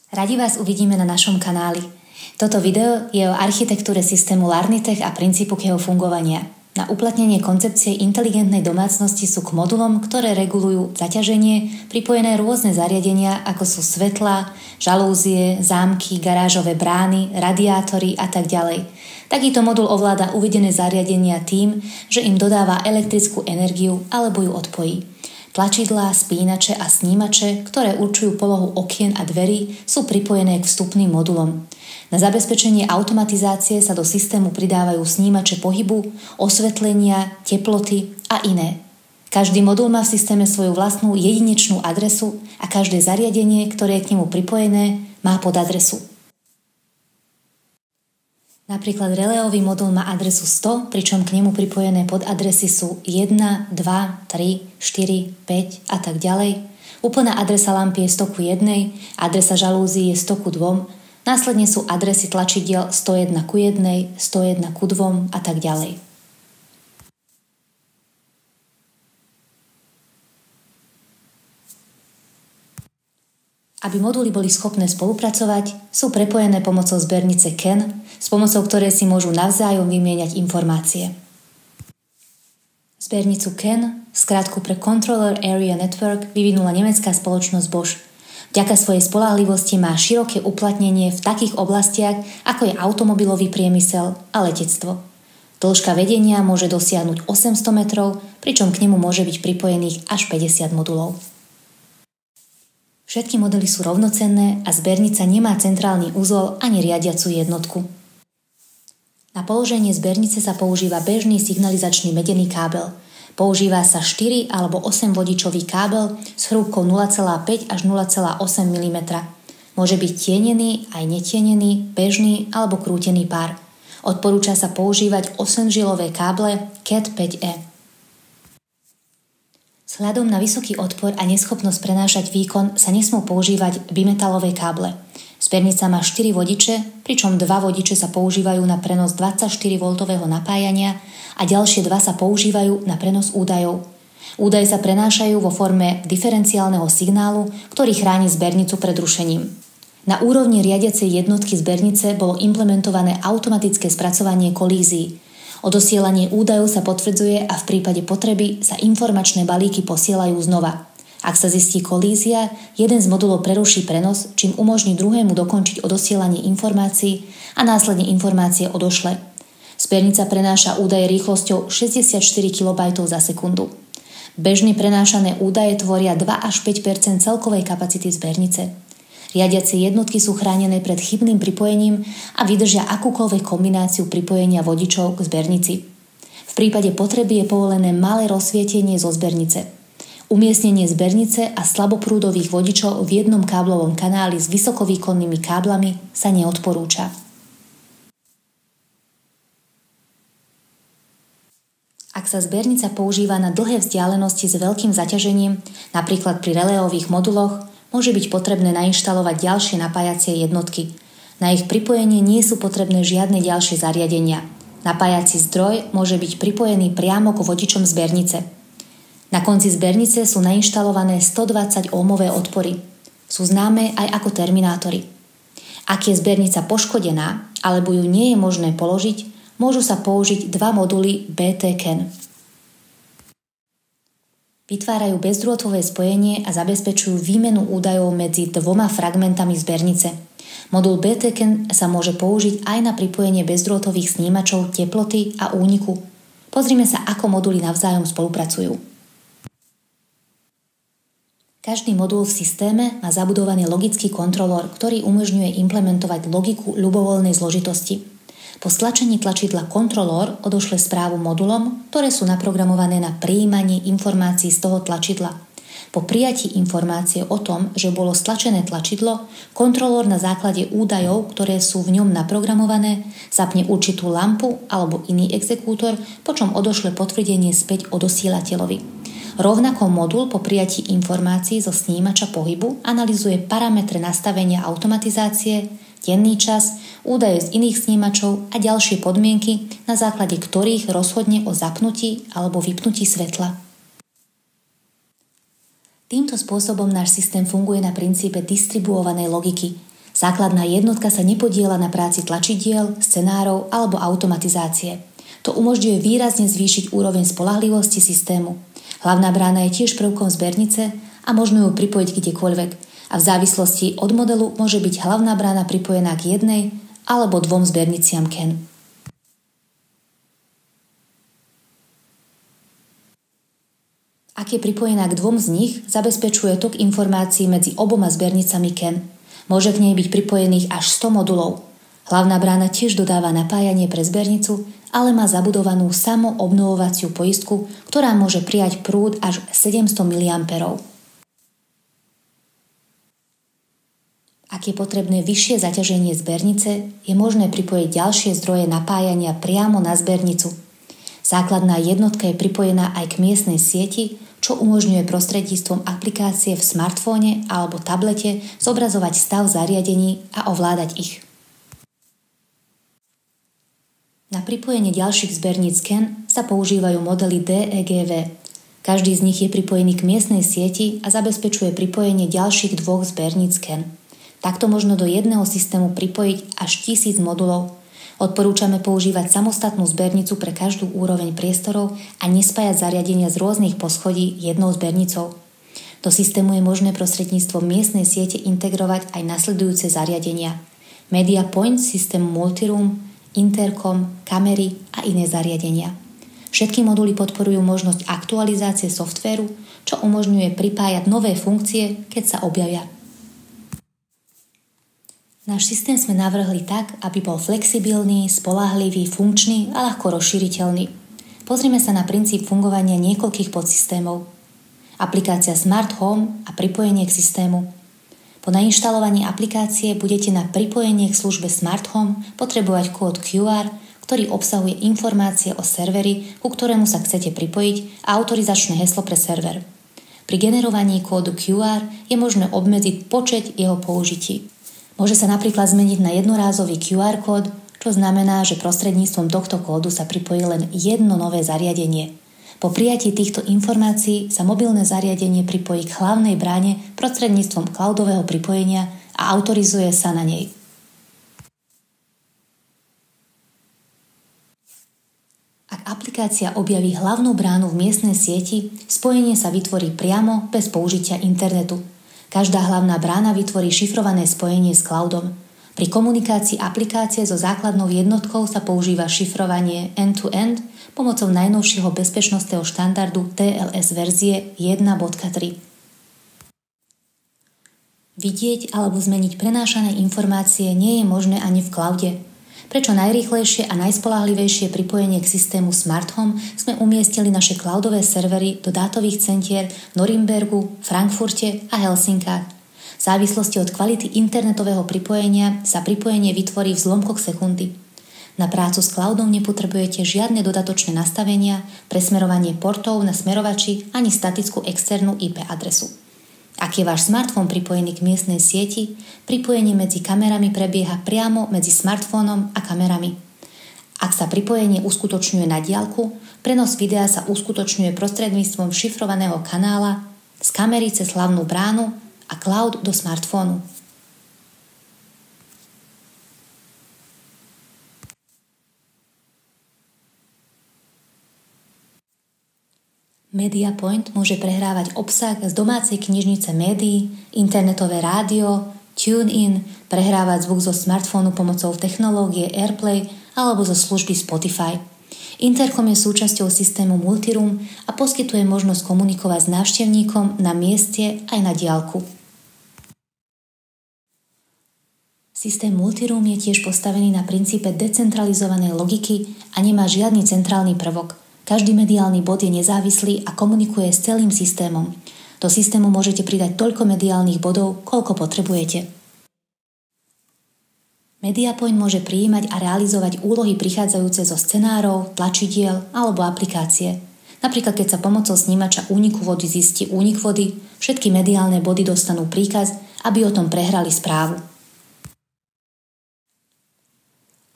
Radi vás uvidíme na našom kanáli. Toto video je o architektúre systému Larnitech a princípu k jeho fungovania. Na uplatnenie koncepcie inteligentnej domácnosti sú k modulom, ktoré regulujú zaťaženie, pripojené rôzne zariadenia, ako sú svetlá, žalúzie, zámky, garážové brány, radiátory a tak ďalej. Takýto modul ovláda uvedené zariadenia tým, že im dodáva elektrickú energiu alebo ju odpojí. Tlačidlá, spínače a snímače, ktoré určujú polohu okien a dverí, sú pripojené k vstupným modulom. Na zabezpečenie automatizácie sa do systému pridávajú snímače pohybu, osvetlenia, teploty a iné. Každý modul má v systéme svoju vlastnú jedinečnú adresu a každé zariadenie, ktoré je k nemu pripojené, má podadresu. Napríklad reléový modul má adresu 100, pričom k nemu pripojené podadresy sú 1, 2, 3, 4, 5 a tak ďalej. Úplná adresa lampy je 100 ku 1, adresa žalúzií je 100 ku 2, následne sú adresy tlačidiel 101 ku 1, 101 ku 2 a tak ďalej. Aby moduly boli schopné spolupracovať, sú prepojené pomocou zbernice CAN, s pomocou ktorej si môžu navzájom vymieňať informácie. Zbernicu CAN, skratku pre Controller Area Network, vyvinula nemecká spoločnosť Bosch. Vďaka svojej spoľahlivosti má široké uplatnenie v takých oblastiach, ako je automobilový priemysel a letectvo. Dĺžka vedenia môže dosiahnuť 800 metrov, pričom k nemu môže byť pripojených až 50 modulov. Všetky modely sú rovnocenné a zbernica nemá centrálny uzol ani riadiacu jednotku. Na položenie zbernice sa používa bežný signalizačný medený kábel. Používa sa 4 alebo 8 vodičový kábel s hrúbkou 0,5 až 0,8 mm. Môže byť tienený aj netienený, bežný alebo krútený pár. Odporúča sa používať 8-žilové káble CAT 5E. Vzhľadom na vysoký odpor a neschopnosť prenášať výkon sa nesmú používať bimetalové káble. Zbernica má 4 vodiče, pričom 2 vodiče sa používajú na prenos 24V napájania a ďalšie 2 sa používajú na prenos údajov. Údaje sa prenášajú vo forme diferenciálneho signálu, ktorý chráni zbernicu pred rušením. Na úrovni riadiacej jednotky zbernice bolo implementované automatické spracovanie kolízií. Odosielanie údajov sa potvrdzuje a v prípade potreby sa informačné balíky posielajú znova. Ak sa zistí kolízia, jeden z modulov preruší prenos, čím umožní druhému dokončiť odosielanie informácií a následne informácie odošle. Zbernica prenáša údaje rýchlosťou 64 kB za sekundu. Bežne prenášané údaje tvoria 2 až 5 % celkovej kapacity zbernice. Riadiacie jednotky sú chránené pred chybným pripojením a vydržia akúkoľvek kombináciu pripojenia vodičov k zbernici. V prípade potreby je povolené malé rozsvietenie zo zbernice. Umiestnenie zbernice a slaboprúdových vodičov v jednom káblovom kanáli s vysokovýkonnými káblami sa neodporúča. Ak sa zbernica používa na dlhé vzdialenosti s veľkým zaťažením, napríklad pri reléových moduloch, môže byť potrebné nainštalovať ďalšie napájacie jednotky. Na ich pripojenie nie sú potrebné žiadne ďalšie zariadenia. Napájací zdroj môže byť pripojený priamo k vodičom zbernice. Na konci zbernice sú nainštalované 120 ohmové odpory. Sú známe aj ako terminátory. Ak je zbernica poškodená alebo ju nie je možné položiť, môžu sa použiť 2 moduly BT CAN. Vytvárajú bezdrôtové spojenie a zabezpečujú výmenu údajov medzi 2 fragmentami zbernice. Modul BT CAN sa môže použiť aj na pripojenie bezdrôtových snímačov teploty a úniku. Pozrime sa, ako moduly navzájom spolupracujú. Každý modul v systéme má zabudovaný logický kontrolór, ktorý umožňuje implementovať logiku ľubovoľnej zložitosti. Po stlačení tlačidla kontrolór odošle správu modulom, ktoré sú naprogramované na prijímanie informácií z toho tlačidla. Po prijatí informácie o tom, že bolo stlačené tlačidlo, kontrolór na základe údajov, ktoré sú v ňom naprogramované, zapne určitú lampu alebo iný exekútor, počom odošle potvrdenie späť odosielateľovi. Rovnako modul po prijatí informácií zo snímača pohybu analyzuje parametre nastavenia automatizácie, denný čas, údaje z iných snímačov a ďalšie podmienky, na základe ktorých rozhodne o zapnutí alebo vypnutí svetla. Týmto spôsobom náš systém funguje na princípe distribuovanej logiky. Základná jednotka sa nepodieľa na práci tlačidiel, scenárov alebo automatizácie. To umožňuje výrazne zvýšiť úroveň spoľahlivosti systému. Hlavná brána je tiež prvkom zbernice a možno ju pripojiť kdekoľvek. A v závislosti od modelu môže byť hlavná brána pripojená k jednej alebo dvom zberniciam CAN. Ak je pripojená k dvom z nich, zabezpečuje tok informácií medzi oboma zbernicami CAN. Môže k nej byť pripojených až 100 modulov. Hlavná brána tiež dodáva napájanie pre zbernicu, ale má zabudovanú samoobnovovaciu poistku, ktorá môže prijať prúd až 700 mA. Ak je potrebné vyššie zaťaženie zbernice, je možné pripojiť ďalšie zdroje napájania priamo na zbernicu. Základná jednotka je pripojená aj k miestnej sieti, čo umožňuje prostredníctvom aplikácie v smartfóne alebo tablete zobrazovať stav zariadení a ovládať ich. Na pripojenie ďalších zberníc CAN sa používajú modely DEGV. Každý z nich je pripojený k miestnej sieti a zabezpečuje pripojenie ďalších dvoch zberníc CAN. Takto možno do jedného systému pripojiť až 1000 modulov. Odporúčame používať samostatnú zbernicu pre každú úroveň priestorov a nespájať zariadenia z rôznych poschodí jednou zbernicou. Do systému je možné prostredníctvom miestnej siete integrovať aj nasledujúce zariadenia: Media Point, systém Multiroom, interkom, kamery a iné zariadenia. Všetky moduly podporujú možnosť aktualizácie softvéru, čo umožňuje pripájať nové funkcie, keď sa objavia. Náš systém sme navrhli tak, aby bol flexibilný, spoľahlivý, funkčný a ľahko rozšíriteľný. Pozrime sa na princíp fungovania niekoľkých podsystémov. Aplikácia Smart Home a pripojenie k systému. Po nainštalovaní aplikácie budete na pripojenie k službe Smart Home potrebovať kód QR, ktorý obsahuje informácie o serveri, ku ktorému sa chcete pripojiť, a autorizačné heslo pre server. Pri generovaní kódu QR je možné obmedziť počet jeho použití. Môže sa napríklad zmeniť na jednorázový QR kód, čo znamená, že prostredníctvom tohto kódu sa pripojí len jedno nové zariadenie. Po prijatí týchto informácií sa mobilné zariadenie pripojí k hlavnej bráne prostredníctvom cloudového pripojenia a autorizuje sa na nej. Ak aplikácia objaví hlavnú bránu v miestnej sieti, spojenie sa vytvorí priamo bez použitia internetu. Každá hlavná brána vytvorí šifrované spojenie s cloudom. Pri komunikácii aplikácie so základnou jednotkou sa používa šifrovanie end-to-end pomocou najnovšieho bezpečnostného štandardu TLS verzie 1.3. Vidieť alebo zmeniť prenášané informácie nie je možné ani v cloude. Prečo najrýchlejšie a najspoľahlivejšie pripojenie k systému Smart Home sme umiestnili naše cloudové servery do dátových centier v Norimbergu, Frankfurte a Helsinkách. V závislosti od kvality internetového pripojenia sa pripojenie vytvorí v zlomkoch sekundy. Na prácu s cloudom nepotrebujete žiadne dodatočné nastavenia, presmerovanie portov na smerovači ani statickú externú IP adresu. Ak je váš smartfón pripojený k miestnej sieti, pripojenie medzi kamerami prebieha priamo medzi smartfónom a kamerami. Ak sa pripojenie uskutočňuje na diaľku, prenos videa sa uskutočňuje prostredníctvom šifrovaného kanála z kamery cez hlavnú bránu a cloud do smartfónu. MediaPoint môže prehrávať obsah z domácej knižnice médií, internetové rádio, TuneIn, prehrávať zvuk zo smartfónu pomocou technológie AirPlay alebo zo služby Spotify. Interkom je súčasťou systému Multiroom a poskytuje možnosť komunikovať s návštevníkom na mieste aj na diaľku. Systém Multiroom je tiež postavený na princípe decentralizovanej logiky a nemá žiadny centrálny prvok. Každý mediálny bod je nezávislý a komunikuje s celým systémom. Do systému môžete pridať toľko mediálnych bodov, koľko potrebujete. MediaPoint môže prijímať a realizovať úlohy prichádzajúce zo scenárov, tlačidiel alebo aplikácie. Napríklad, keď sa pomocou snímača úniku vody zistí únik vody, všetky mediálne body dostanú príkaz, aby o tom prehrali správu.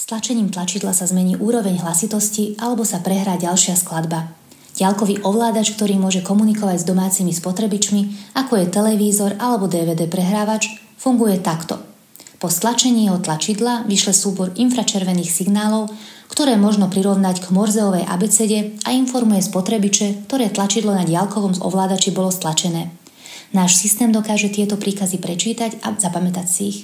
S tlačením tlačidla sa zmení úroveň hlasitosti alebo sa prehrá ďalšia skladba. Diaľkový ovládač, ktorý môže komunikovať s domácimi spotrebičmi, ako je televízor alebo DVD prehrávač, funguje takto. Po stlačení jeho tlačidla vyšle súbor infračervených signálov, ktoré možno prirovnať k Morzeovej abecede a informuje spotrebiče, ktoré tlačidlo na diaľkovom ovládači bolo stlačené. Náš systém dokáže tieto príkazy prečítať a zapamätať si ich.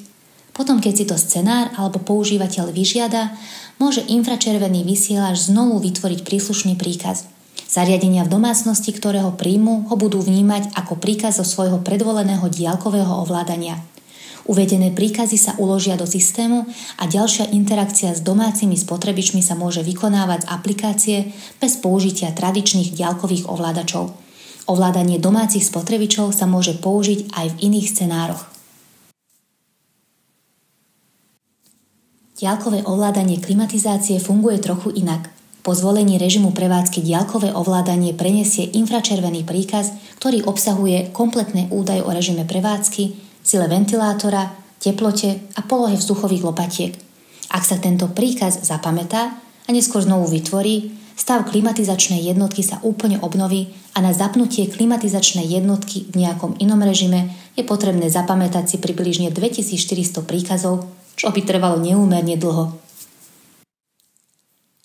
Potom, keď si to scenár alebo používateľ vyžiada, môže infračervený vysielač znovu vytvoriť príslušný príkaz. Zariadenia v domácnosti, ktoré ho príjmu, ho budú vnímať ako príkaz zo svojho predvoleného diaľkového ovládania. Uvedené príkazy sa uložia do systému a ďalšia interakcia s domácimi spotrebičmi sa môže vykonávať z aplikácie bez použitia tradičných diaľkových ovládačov. Ovládanie domácich spotrebičov sa môže použiť aj v iných scenároch. Diaľkové ovládanie klimatizácie funguje trochu inak. Po zvolení režimu prevádzky diaľkové ovládanie prenesie infračervený príkaz, ktorý obsahuje kompletné údaje o režime prevádzky, sile ventilátora, teplote a polohe vzduchových lopatiek. Ak sa tento príkaz zapamätá a neskôr znovu vytvorí, stav klimatizačnej jednotky sa úplne obnoví a na zapnutie klimatizačnej jednotky v nejakom inom režime je potrebné zapamätať si približne 2400 príkazov, čo by trvalo neúmerne dlho.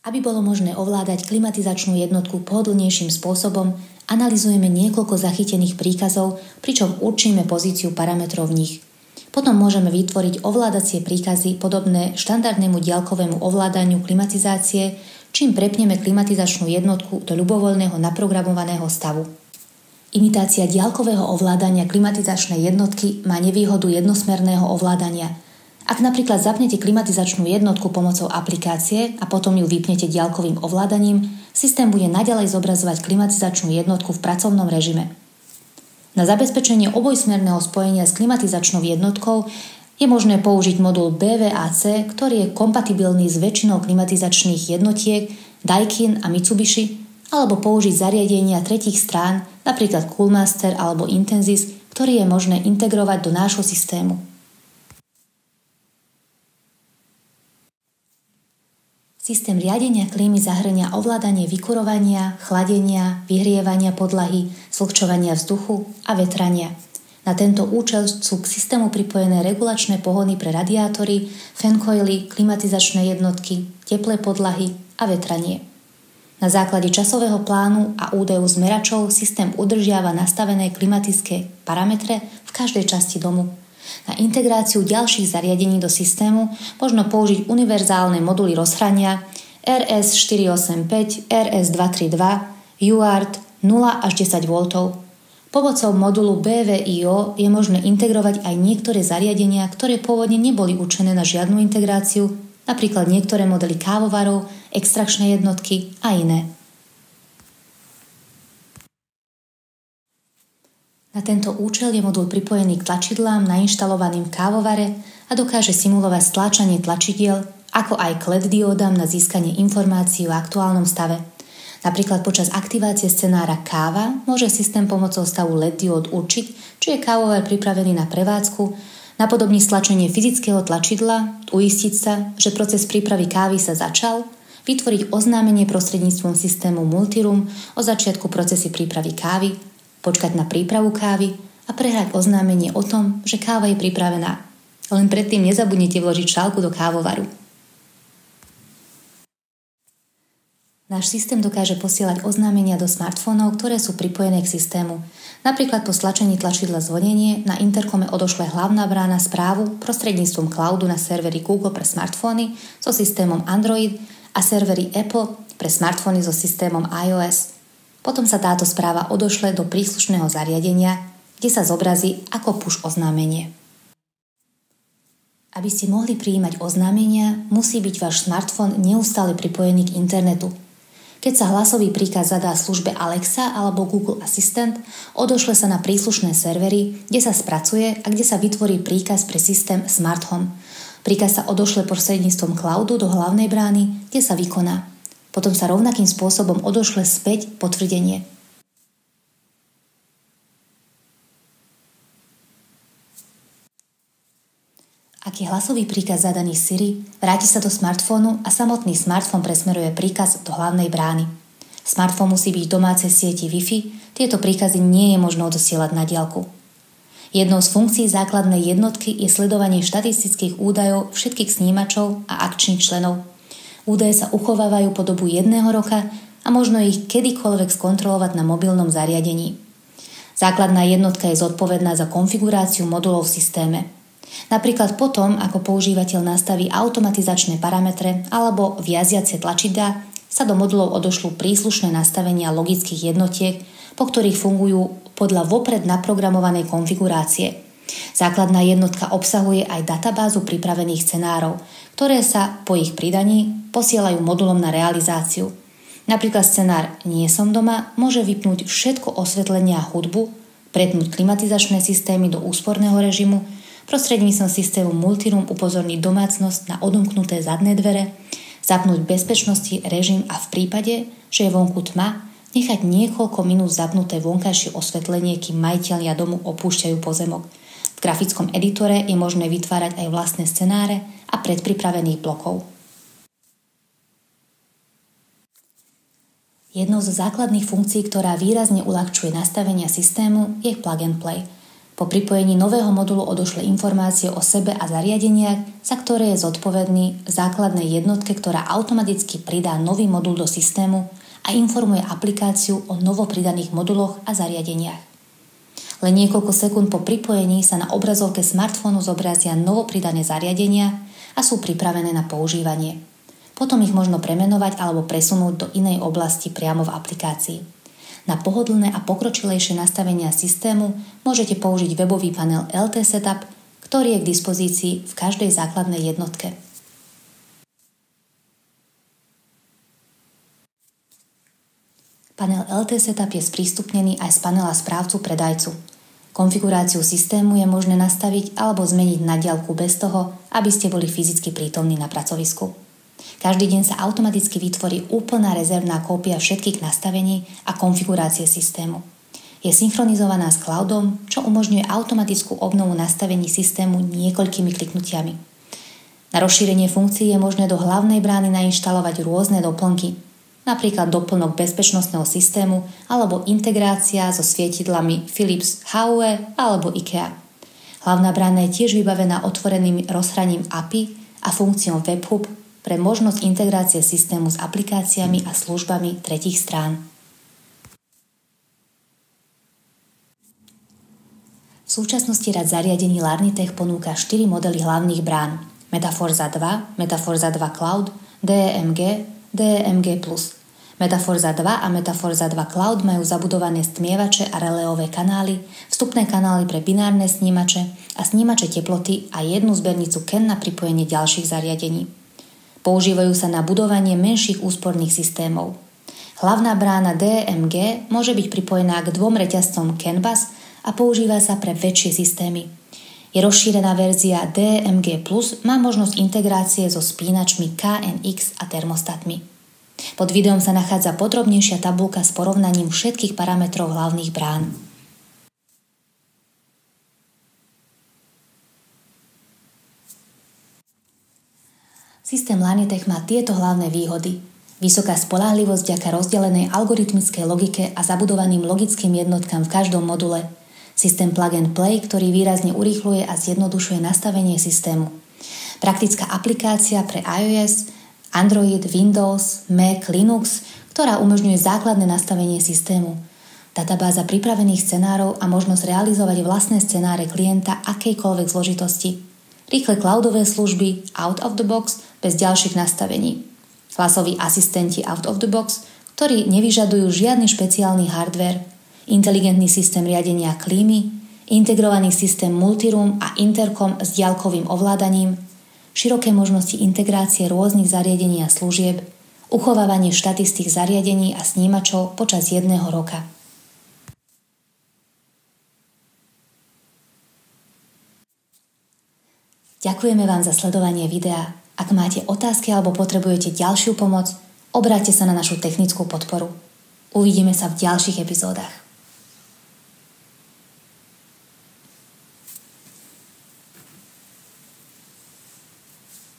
Aby bolo možné ovládať klimatizačnú jednotku pohodlnejším spôsobom, analyzujeme niekoľko zachytených príkazov, pričom určíme pozíciu parametrov v nich. Potom môžeme vytvoriť ovládacie príkazy podobné štandardnému diaľkovému ovládaniu klimatizácie, čím prepneme klimatizačnú jednotku do ľubovoľného naprogramovaného stavu. Imitácia diaľkového ovládania klimatizačnej jednotky má nevýhodu jednosmerného ovládania. Ak napríklad zapnete klimatizačnú jednotku pomocou aplikácie a potom ju vypnete diaľkovým ovládaním, systém bude naďalej zobrazovať klimatizačnú jednotku v pracovnom režime. Na zabezpečenie obojsmerného spojenia s klimatizačnou jednotkou je možné použiť modul BVAC, ktorý je kompatibilný s väčšinou klimatizačných jednotiek Daikin a Mitsubishi, alebo použiť zariadenia tretích strán, napríklad Coolmaster alebo Intensys, ktorý je možné integrovať do nášho systému. Systém riadenia klímy zahŕňa ovládanie vykurovania, chladenia, vyhrievania podlahy, zvlhčovania vzduchu a vetrania. Na tento účel sú k systému pripojené regulačné pohony pre radiátory, fancoily, klimatizačné jednotky, teplé podlahy a vetranie. Na základe časového plánu a údajov z meračov systém udržiava nastavené klimatické parametre v každej časti domu. Na integráciu ďalších zariadení do systému možno použiť univerzálne moduly rozhrania RS485, RS232, UART 0 až 10 V. Pomocou modulu BVIO je možné integrovať aj niektoré zariadenia, ktoré pôvodne neboli určené na žiadnu integráciu, napríklad niektoré modely kávovarov, extrakčné jednotky a iné. Na tento účel je modul pripojený k tlačidlám nainštalovaným v kávovare a dokáže simulovať stláčanie tlačidiel, ako aj k LED diódam na získanie informácií o aktuálnom stave. Napríklad počas aktivácie scenára káva môže systém pomocou stavu LED diód určiť, či je kávovar pripravený na prevádzku, napodobniť stlačenie fyzického tlačidla, uistiť sa, že proces prípravy kávy sa začal, vytvoriť oznámenie prostredníctvom systému Multiroom o začiatku procesu prípravy kávy, počkať na prípravu kávy a prehrať oznámenie o tom, že káva je pripravená. Len predtým nezabudnite vložiť šálku do kávovaru. Náš systém dokáže posielať oznámenia do smartfónov, ktoré sú pripojené k systému. Napríklad po stlačení tlačidla zvonenie na interkome odošle hlavná brána správu prostredníctvom cloudu na serveri Google pre smartfóny so systémom Android a serveri Apple pre smartfóny so systémom iOS. Potom sa táto správa odošle do príslušného zariadenia, kde sa zobrazí ako push oznámenie. Aby ste mohli prijímať oznámenia, musí byť váš smartfón neustále pripojený k internetu. Keď sa hlasový príkaz zadá službe Alexa alebo Google Assistant, odošle sa na príslušné servery, kde sa spracuje a kde sa vytvorí príkaz pre systém Smart Home. Príkaz sa odošle prostredníctvom cloudu do hlavnej brány, kde sa vykoná. Potom sa rovnakým spôsobom odošle späť potvrdenie. Ak je hlasový príkaz zadaný Siri, vráti sa do smartfónu a samotný smartfón presmeruje príkaz do hlavnej brány. Smartfón musí byť v domácej sieti Wi-Fi, tieto príkazy nie je možno odosielať na diaľku. Jednou z funkcií základnej jednotky je sledovanie štatistických údajov všetkých snímačov a akčných členov. Údaje sa uchovávajú po dobu 1 roka a možno ich kedykoľvek skontrolovať na mobilnom zariadení. Základná jednotka je zodpovedná za konfiguráciu modulov v systéme. Napríklad potom, ako používateľ nastaví automatizačné parametre alebo viaziace tlačidlá, sa do modulov odošľú príslušné nastavenia logických jednotiek, po ktorých fungujú podľa vopred naprogramovanej konfigurácie. Základná jednotka obsahuje aj databázu pripravených scenárov, ktoré sa po ich pridaní posielajú modulom na realizáciu. Napríklad scenár Nie som doma môže vypnúť všetko osvetlenie a hudbu, prepnúť klimatizačné systémy do úsporného režimu, prostredníctvom systému Multiroom upozorniť domácnosť na odomknuté zadné dvere, zapnúť bezpečnosti režim a v prípade, že je vonku tma, nechať niekoľko minút zapnuté vonkajšie osvetlenie, kým majitelia domu opúšťajú pozemok. V grafickom editore je možné vytvárať aj vlastné scenáre a predpripravených blokov. Jednou zo základných funkcií, ktorá výrazne uľahčuje nastavenia systému, je plug and play. Po pripojení nového modulu odošle informácie o sebe a zariadeniach, za ktoré je zodpovedný v základnej jednotke, ktorá automaticky pridá nový modul do systému a informuje aplikáciu o novopridaných moduloch a zariadeniach. Len niekoľko sekúnd po pripojení sa na obrazovke smartfónu zobrazia novopridané zariadenia a sú pripravené na používanie. Potom ich možno premenovať alebo presunúť do inej oblasti priamo v aplikácii. Na pohodlné a pokročilejšie nastavenia systému môžete použiť webový panel LT Setup, ktorý je k dispozícii v každej základnej jednotke. Panel LT Setup je sprístupnený aj z panela správcu predajcu. Konfiguráciu systému je možné nastaviť alebo zmeniť na diaľku bez toho, aby ste boli fyzicky prítomní na pracovisku. Každý deň sa automaticky vytvorí úplná rezervná kópia všetkých nastavení a konfigurácie systému. Je synchronizovaná s cloudom, čo umožňuje automatickú obnovu nastavení systému niekoľkými kliknutiami. Na rozšírenie funkcií je možné do hlavnej brány nainštalovať rôzne doplnky, napríklad doplnok bezpečnostného systému alebo integrácia so svietidlami Philips Hue alebo IKEA. Hlavná brána je tiež vybavená otvoreným rozhraním API a funkciou Webhub pre možnosť integrácie systému s aplikáciami a službami tretích strán. V súčasnosti rad zariadení Larnitech ponúka 4 modely hlavných brán: Metaforza 2, Metaforza 2 Cloud, DEMG, DEMG+. Metaforza 2 a Metaforza 2 Cloud majú zabudované stmievače a reléové kanály, vstupné kanály pre binárne snímače a snímače teploty a jednu zbernicu CAN na pripojenie ďalších zariadení. Používajú sa na budovanie menších úsporných systémov. Hlavná brána DEMG môže byť pripojená k 2 reťazcom CAN bus a používa sa pre väčšie systémy. Je rozšírená verzia DEMG+, má možnosť integrácie so spínačmi KNX a termostatmi. Pod videom sa nachádza podrobnejšia tabuľka s porovnaním všetkých parametrov hlavných brán. Systém Larnitech má tieto hlavné výhody. Vysoká spoľahlivosť vďaka rozdelenej algoritmickej logike a zabudovaným logickým jednotkám v každom module. Systém Plug and Play, ktorý výrazne urýchľuje a zjednodušuje nastavenie systému. Praktická aplikácia pre iOS, Android, Windows, Mac, Linux, ktorá umožňuje základné nastavenie systému. Databáza pripravených scenárov a možnosť realizovať vlastné scenáre klienta akejkoľvek zložitosti. Rýchle cloudové služby out of the box bez ďalších nastavení. Hlasoví asistenti out of the box, ktorí nevyžadujú žiadny špeciálny hardware. Inteligentný systém riadenia klímy, integrovaný systém Multiroom a interkom s diaľkovým ovládaním, široké možnosti integrácie rôznych zariadení a služieb, uchovávanie štatistík zariadení a snímačov počas 1 roka. Ďakujeme vám za sledovanie videa. Ak máte otázky alebo potrebujete ďalšiu pomoc, obráťte sa na našu technickú podporu. Uvidíme sa v ďalších epizódach.